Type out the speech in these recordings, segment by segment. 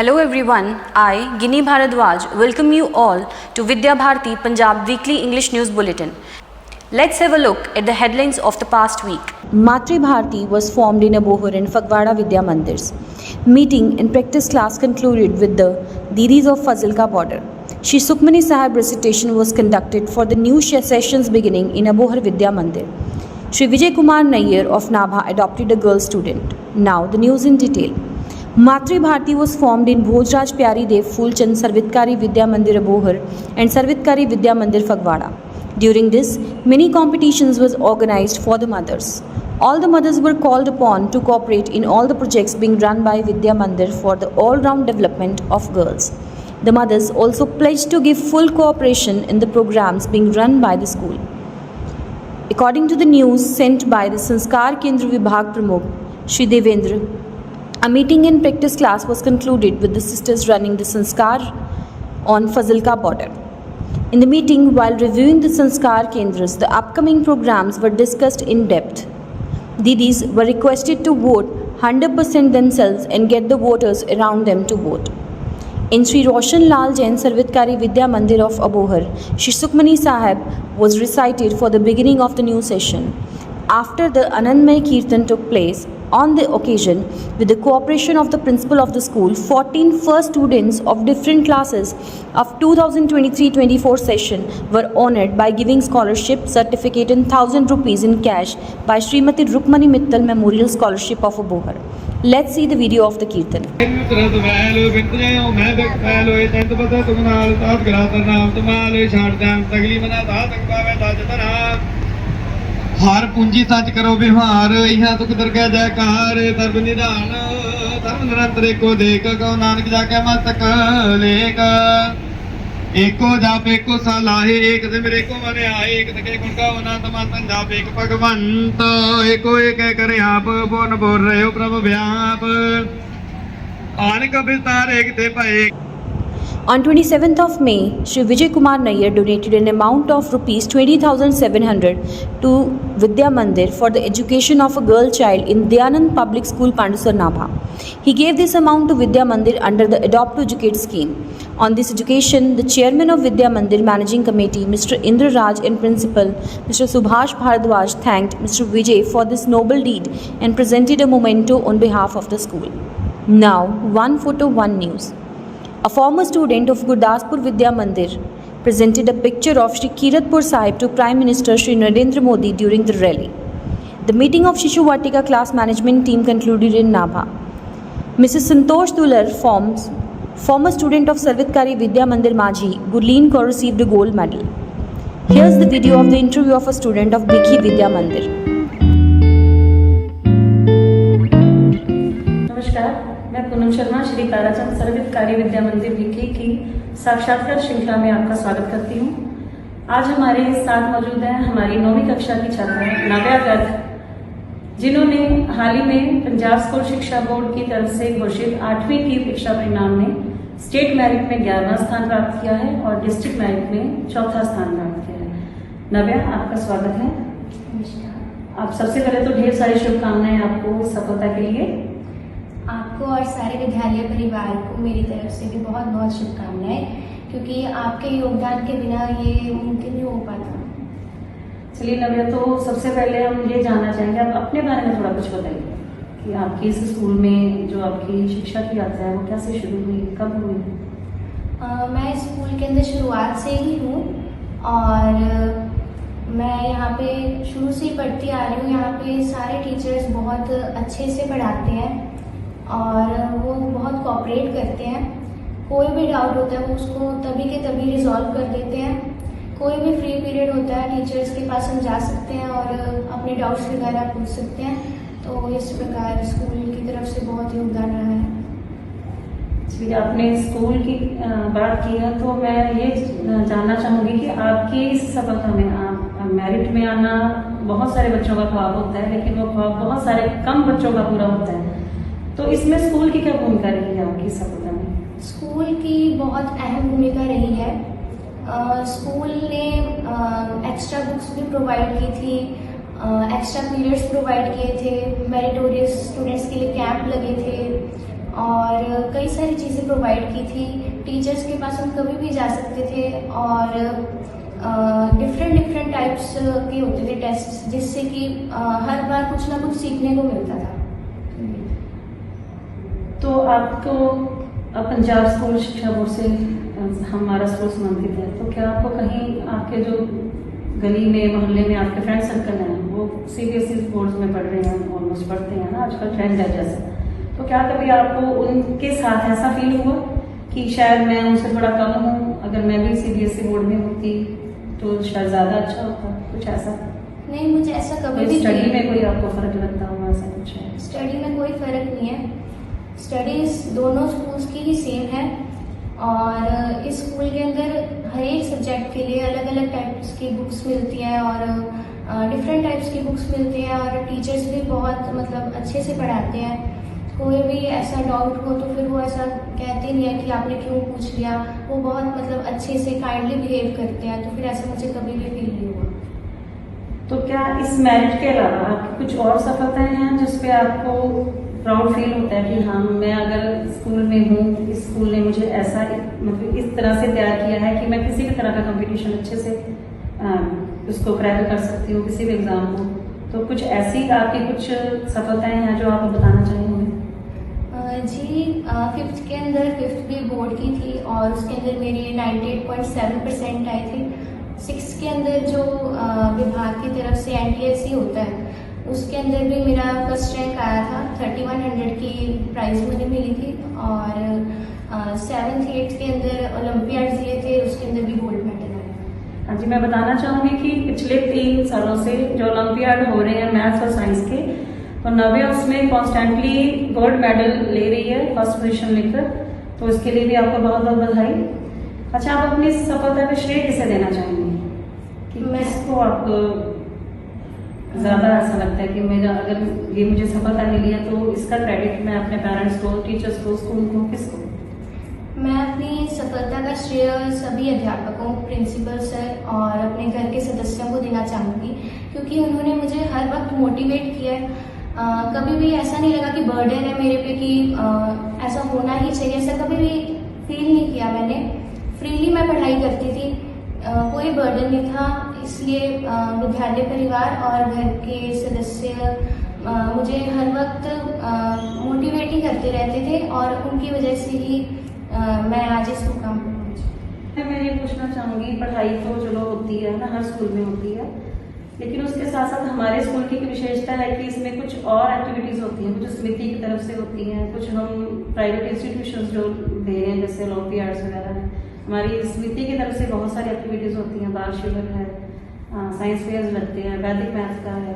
Hello everyone, I, Gini Bharadwaj, welcome you all to Vidya Bharati Punjab Weekly English News Bulletin. Let's have a look at the headlines of the past week. Matri Bharati was formed in Abohar and Fagwada Vidya Mandirs. Meeting and practice class concluded with the Didis of Fazilka border. Shri Sukhmani Sahib recitation was conducted for the new sessions beginning in Abohar Vidya Mandir. Shri Vijay Kumar Nayyar of Nabha adopted a girl student. Now the news in detail. Matri Bharati was formed in Bhojraj Pyari Dev Fulchand Sarvitkari Vidya Mandir Abohar and Sarvitkari Vidya Mandir Fagwada. During this, many competitions was organized for the mothers. All the mothers were called upon to cooperate in all the projects being run by Vidya Mandir for the all-round development of girls. The mothers also pledged to give full cooperation in the programs being run by the school. According to the news sent by the Sanskar Kendra Vibhag Pramukh, Shri Devendra, a meeting and practice class was concluded with the sisters running the Sanskar on Fazilka border. In the meeting, while reviewing the Sanskar Kendras, the upcoming programs were discussed in depth. Didis were requested to vote 100% themselves and get the voters around them to vote. In Sri Roshan Lal Jain Sarvitkari Vidya Mandir of Abohar, Shri Sukhmani Sahib was recited for the beginning of the new session. After the Anandmay Kirtan took place, on the occasion, with the cooperation of the principal of the school, 14 first students of different classes of 2023-24 session were honoured by giving scholarship certificate and 1,000 rupees in cash by Srimati Rukmani Mittal Memorial Scholarship of Abohar. Let's see the video of the Kirtan. हर पूंजी सच करो बिहार यहाँ तुक दरगाह जयकार सर्व निधान धर्म निरंतर एको देख कहो नानक जाके मस्तक लेक एको जाप एको सलाहे एक सिमर एको मने आए एक सके गुण गाओ अनंत मातन जाप एक भगवंत एको एक करे आप बोन बोल रहे हो प्रभु व्याप आनक विस्तार एक ते पाए. On 27th of May, Shri Vijay Kumar Nayyar donated an amount of rupees 20,700 to Vidya Mandir for the education of a girl child in Dayanand Public School, Pandusar Nabha. He gave this amount to Vidya Mandir under the Adopt to Educate scheme. On this education, the chairman of Vidya Mandir Managing Committee, Mr. Indra Raj, and principal, Mr. Subhash Bharadwaj, thanked Mr. Vijay for this noble deed and presented a memento on behalf of the school. Now, one photo, one news. A former student of Gurdaspur Vidya Mandir presented a picture of Shri Kiratpur Sahib to Prime Minister Shri Narendra Modi during the rally. The meeting of Shishu Vatika class management team concluded in Nabha. Mrs. Santosh Dular, former student of Sarvitkari Vidya Mandir Majhi, Gurleen Kaur, received a gold medal. Here's the video of the interview of a student of Bikhi Vidya Mandir. नमस्कार, मैं पूनम शर्मा श्री ताराचंद सर्वितकारी विद्या मंदिर विखे की साक्षात्कार श्रृंखला में आपका स्वागत करती हूँ. आज हमारे साथ मौजूद हैं हमारी 9वीं कक्षा की छात्रा नव्या गर्ग, जिन्होंने हाल ही में पंजाब स्कूल शिक्षा बोर्ड की तरफ से घोषित 8वीं की परीक्षा परिणाम में स्टेट मेरिट में 11वां स्थान प्राप्त किया है और डिस्ट्रिक्ट मेरिट में 4था स्थान प्राप्त किया है. नव्या, आपका स्वागत है. आप सबसे पहले तो ढेर सारी शुभकामनाएं आपको सफलता के लिए. आपको और सारे विद्यालय परिवार को मेरी तरफ से भी बहुत बहुत शुभकामनाएं, क्योंकि आपके योगदान के बिना ये मुमकिन नहीं हो पाता. चलिए नव्या, तो सबसे पहले हम ये जानना चाहेंगे, आप अपने बारे में थोड़ा कुछ बताइए कि आपके इस स्कूल में जो आपकी शिक्षा की यात्रा है वो कैसे शुरू हुई, कब हुई? मैं स्कूल के अंदर शुरुआत से ही हूँ और मैं यहाँ पे शुरू से ही पढ़ती आ रही हूँ. यहाँ पे सारे टीचर्स बहुत अच्छे से पढ़ाते हैं और वो बहुत कोऑपरेट करते हैं. कोई भी डाउट होता है वो उसको तभी के तभी रिजॉल्व कर देते हैं. कोई भी फ्री पीरियड होता है टीचर्स के पास हम जा सकते हैं और अपने डाउट्स वगैरह पूछ सकते हैं. तो इस प्रकार स्कूल की तरफ से बहुत योगदान रहा है. ठीक है, आपने स्कूल की बात की है तो मैं ये जानना चाहूँगी कि आपकी इस सफलता में आप मेरिट में आना बहुत सारे बच्चों का ख्वाब होता है, लेकिन वो ख्वाब बहुत सारे कम बच्चों का पूरा होता है. तो इसमें स्कूल की क्या भूमिका रही है आपकी सफलता में? स्कूल की बहुत अहम भूमिका रही है. स्कूल ने एक्स्ट्रा बुक्स भी प्रोवाइड की थी, एक्स्ट्रा पीरियड्स प्रोवाइड किए थे, मेरिटोरियस स्टूडेंट्स के लिए कैंप लगे थे और कई सारी चीज़ें प्रोवाइड की थी। टीचर्स के पास हम कभी भी जा सकते थे और डिफरेंट टाइप्स के होते थे टेस्ट, जिससे कि हर बार कुछ ना कुछ सीखने को मिलता था। तो आपको अब पंजाब स्कूल शिक्षा बोर्ड से हमारा स्कूल संबंधित है, तो क्या आपको कहीं आपके जो गली में मोहल्ले में आपके फ्रेंड सर्कल हैं वो CBSE बोर्ड में पढ़ रहे हैं, ऑलमोस्ट पढ़ते हैं ना, आजकल ट्रेंड है जैसे, तो क्या कभी आपको उनके साथ ऐसा फील हुआ कि शायद मैं उनसे थोड़ा कम हूँ, अगर मैं भी CBSE बोर्ड में होती तो शायद ज़्यादा अच्छा होता, कुछ ऐसा? नहीं, मुझे ऐसा कभी भी स्टडी में कोई आपको फर्क लगता होगा, ऐसा कुछ है? स्टडी में कोई फर्क नहीं है। स्टडीज दोनों स्कूल्स की ही सेम है और इस स्कूल के अंदर हर एक सब्जेक्ट के लिए अलग अलग टाइप्स की बुक्स मिलती हैं और डिफरेंट टाइप्स की बुक्स मिलती हैं और टीचर्स भी बहुत मतलब अच्छे से पढ़ाते हैं। कोई भी ऐसा डाउट हो तो फिर वो ऐसा कहते नहीं है कि आपने क्यों पूछ लिया, वो बहुत मतलब अच्छे से काइंडली बिहेव करते हैं, तो फिर ऐसा मुझे कभी भी फील नहीं हुआ। तो क्या इस मैरिट के अलावा आपकी कुछ और सफलताएं हैं जिस पे आपको प्राउड फील होता है कि हाँ, मैं अगर स्कूल में हूँ, इस स्कूल ने मुझे ऐसा मतलब इस तरह से तैयार किया है कि मैं किसी भी तरह का कंपटीशन अच्छे से उसको क्रैक कर सकती हूँ, किसी भी एग्जाम को, तो कुछ ऐसी आपकी कुछ सफलताएं हैं जो आप बताना चाहेंगे? जी, 5th के अंदर 5th भी बोर्ड की थी और उसके अंदर मेरे 98.7% आए थे। 6th के अंदर जो विभाग की तरफ से NTSE होता है उसके अंदर भी मेरा फर्स्ट रैंक आया था, 3100 की प्राइज मुझे मिली थी और 7th 8th के अंदर ओलंपियाड दिए थे, उसके अंदर भी गोल्ड मेडल आया। हाँ जी, मैं बताना चाहूँगी कि पिछले 3 सालों से जो ओलंपियाड हो रहे हैं मैथ्स और साइंस के, तो नव्या उसमें कॉन्स्टेंटली गोल्ड मेडल ले रही है, फर्स्ट पोजीशन लेकर, तो इसके लिए भी आपको बहुत बहुत बधाई। अच्छा, आप अपनी सफलता का श्रेय किसे देना चाहेंगे कि किसको आपको ज़्यादा ऐसा लगता है कि मेरा अगर ये मुझे सफलता मिली है तो इसका क्रेडिट मैं अपने पेरेंट्स को, टीचर्स को, स्कूल को, किसको? मैं अपनी सफलता का श्रेय सभी अध्यापकों, प्रिंसिपल सर और अपने घर के सदस्यों को देना चाहूँगी, क्योंकि उन्होंने मुझे हर वक्त मोटिवेट किया है। कभी भी ऐसा नहीं लगा कि बर्डन है मेरे पे कि ऐसा होना ही चाहिए, ऐसा कभी भी फील नहीं किया मैंने। फ्रीली मैं पढ़ाई करती थी, कोई बर्डन नहीं था, इसलिए विद्यालय परिवार और घर के सदस्य मुझे हर वक्त मोटिवेट ही करते रहते थे और उनकी वजह से ही मैं आज इस मुकाम पर पहुंची। मैं ये पूछना चाहूँगी, पढ़ाई तो चलो होती है ना, हर स्कूल में होती है, लेकिन उसके साथ साथ हमारे स्कूल की विशेषता है कि इसमें कुछ और एक्टिविटीज़ होती हैं, कुछ समिति की तरफ से होती हैं, कुछ हम प्राइवेट इंस्टीट्यूशंस जो दे रहे हैं जैसे ओलंपियाड्स वगैरह है, हमारी समिति की तरफ से बहुत सारी एक्टिविटीज़ होती हैं, बाल शिविर है, साइंस फेयर्स लगते हैं, वैदिक मैथ का है,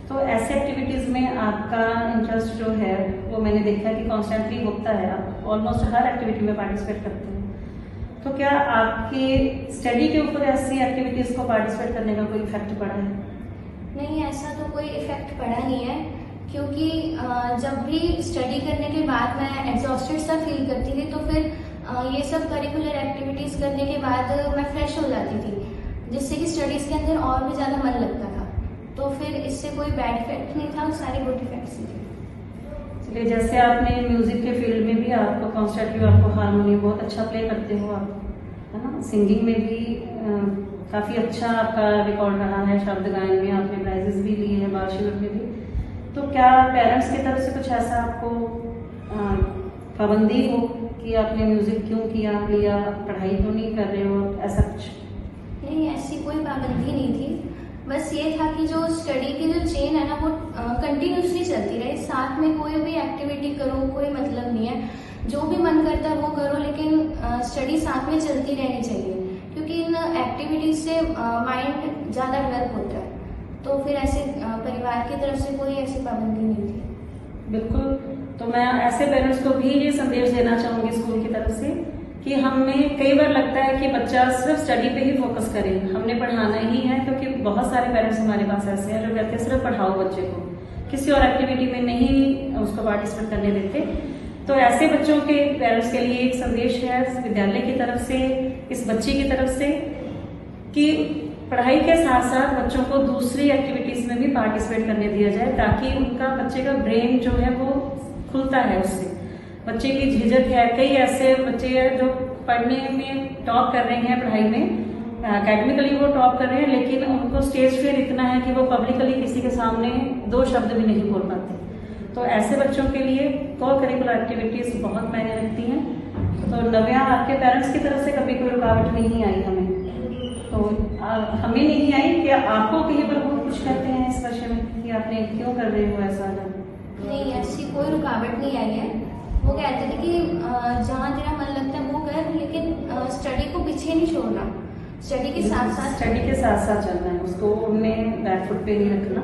तो ऐसे एक्टिविटीज़ में आपका इंटरेस्ट जो है वो मैंने देखा है कि कॉन्स्टेंटली होता है, आप ऑलमोस्ट हर एक्टिविटी में पार्टिसिपेट करते हैं, तो क्या आपके स्टडी के ऊपर ऐसी एक्टिविटीज़ को पार्टिसिपेट करने का कोई इफेक्ट पड़ा है? नहीं, ऐसा तो कोई इफेक्ट पड़ा नहीं है, क्योंकि जब भी स्टडी करने के बाद मैं एग्जॉस्टेड सा फील करती थी, तो फिर ये सब करिकुलर एक्टिविटीज़ करने के बाद मैं फ्रेश हो जाती थी, जिससे कि स्टडीज़ के अंदर और भी ज़्यादा मन लगता था, तो फिर इससे कोई बैड इफेक्ट नहीं था, सारे गुड इफेक्ट्स ही थे। चलिए, जैसे आपने म्यूज़िक के फील्ड में भी आपको कॉन्स्टेंटली आपको हारमोनियम बहुत अच्छा प्ले करते हो आप, है ना, सिंगिंग में भी काफ़ी अच्छा आपका रिकॉर्ड रहा है, शब्द गायन में आपने प्राइजेस भी लिए हैं, बाल शिविर में भी, तो क्या पेरेंट्स की तरफ से कुछ ऐसा आपको पाबंदी हो कि आपने म्यूज़िक क्यों लिया, पढ़ाई क्यों नहीं कर रहे हो, ऐसा कुछ? नहीं, ऐसी कोई पाबंदी नहीं थी, बस ये था कि जो स्टडी की जो चेन है ना वो कंटिन्यूसली चलती रहे, साथ में कोई भी एक्टिविटी करो कोई मतलब नहीं है, जो भी मन करता है वो करो, लेकिन स्टडी साथ में चलती रहनी चाहिए, क्योंकि इन एक्टिविटीज से माइंड ज़्यादा डेवलप होता है, तो फिर ऐसे परिवार की तरफ से कोई ऐसी पाबंदी नहीं थी। बिल्कुल, तो मैं ऐसे पेरेंट्स को भी ये संदेश देना चाहूँगी स्कूल की तरफ से कि हमें कई बार लगता है कि बच्चा सिर्फ स्टडी पे ही फोकस करे, हमने पढ़ाना ही है, क्योंकि बहुत सारे पेरेंट्स हमारे पास ऐसे हैं जो कहते हैं सिर्फ पढ़ाओ बच्चे को, किसी और एक्टिविटी में नहीं उसको पार्टिसिपेट करने देते। तो ऐसे बच्चों के पेरेंट्स के लिए एक संदेश है विद्यालय की तरफ से, इस बच्चे की तरफ से, कि पढ़ाई के साथ साथ बच्चों को दूसरी एक्टिविटीज़ में भी पार्टिसिपेट करने दिया जाए, ताकि उनका बच्चे का ब्रेन जो है वो खुलता है उससे। बच्चे की झिझक है। कई ऐसे बच्चे हैं जो पढ़ने में टॉप कर रहे हैं, पढ़ाई में एकेडमिकली वो टॉप कर रहे हैं, लेकिन उनको स्टेज फियर इतना है कि वो पब्लिकली किसी के सामने 2 शब्द भी नहीं बोल पाते। तो ऐसे बच्चों के लिए को करिकुलर एक्टिविटीज बहुत मायने रखती हैं। तो नव्या, आपके पेरेंट्स की तरफ से कभी कोई रुकावट नहीं आई हमें? तो हमें नहीं आई कि आपको कहीं पर वो कुछ कहते हैं इस विषय में कि आपने क्यों कर रहे हो ऐसा? नहीं, ऐसी कोई रुकावट नहीं आई है। वो कहते थे कि जहाँ तेरा मन लगता है वो कर, लेकिन स्टडी को पीछे नहीं छोड़ना, स्टडी के साथ साथ चलना है, उसको उनने बैक फुट पे नहीं रखना।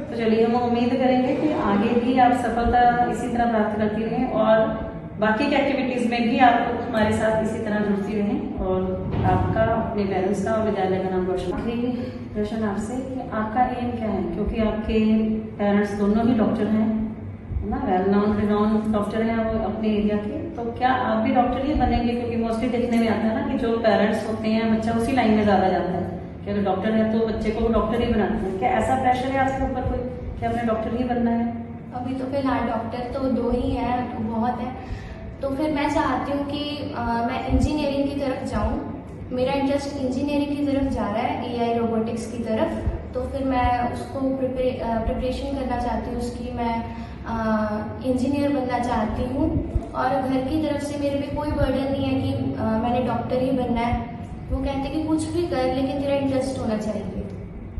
तो चलिए, हम उम्मीद करेंगे कि आगे भी आप सफलता इसी तरह प्राप्त करती रहें और बाकी की एक्टिविटीज में भी आप हमारे साथ इसी तरह जुड़ती रहें और आपका, अपने पेरेंट्स का और विद्यालय का नाम रोशन। आखिरी प्रश्न आपसे कि आपका एम क्या है, क्योंकि आपके पेरेंट्स दोनों ही डॉक्टर हैं ना, वेल नॉन रिनॉन डॉक्टर हैं वो अपने एरिया के, तो क्या आप भी डॉक्टर ही बनेंगे? क्योंकि मोस्टली देखने में आता है ना कि जो पेरेंट्स होते हैं बच्चा उसी लाइन में ज़्यादा जाता है कि अगर डॉक्टर है तो बच्चे को वो डॉक्टर ही बनाते हैं। क्या ऐसा प्रेशर है आपके ऊपर कोई कि आपने डॉक्टर ही बनना है? अभी तो फिलहाल डॉक्टर तो 2 ही हैं, तो बहुत है। तो फिर मैं चाहती हूँ कि मैं इंजीनियरिंग की तरफ जाऊँ। मेरा इंटरेस्ट इंजीनियरिंग की तरफ जा रहा है, AI रोबोटिक्स की तरफ। तो फिर मैं उसको प्रिपरेशन करना चाहती हूँ उसकी। मैं इंजीनियर बनना चाहती हूँ और घर की तरफ से मेरे पे कोई बर्डन नहीं है कि मैंने डॉक्टर ही बनना है। वो कहते हैं कि कुछ भी कर, लेकिन तेरा इंटरेस्ट होना चाहिए।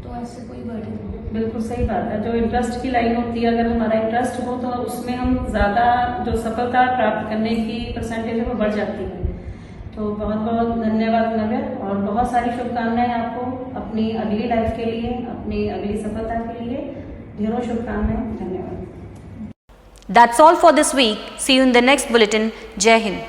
तो ऐसे कोई बर्डन नहीं। बिल्कुल सही बात है। जो इंटरेस्ट की लाइन होती है, अगर हमारा इंटरेस्ट हो तो उसमें हम ज़्यादा जो सफलता प्राप्त करने की परसेंटेज है वो बढ़ जाती है। तो बहुत बहुत धन्यवाद नव्या और बहुत सारी शुभकामनाएं आपको अपनी अगली लाइफ के लिए, अपनी अगली सफलता के लिए। ढेरों शुभकामनाएं। धन्यवाद। That's all for this week. See you in the next bulletin. Jai Hind.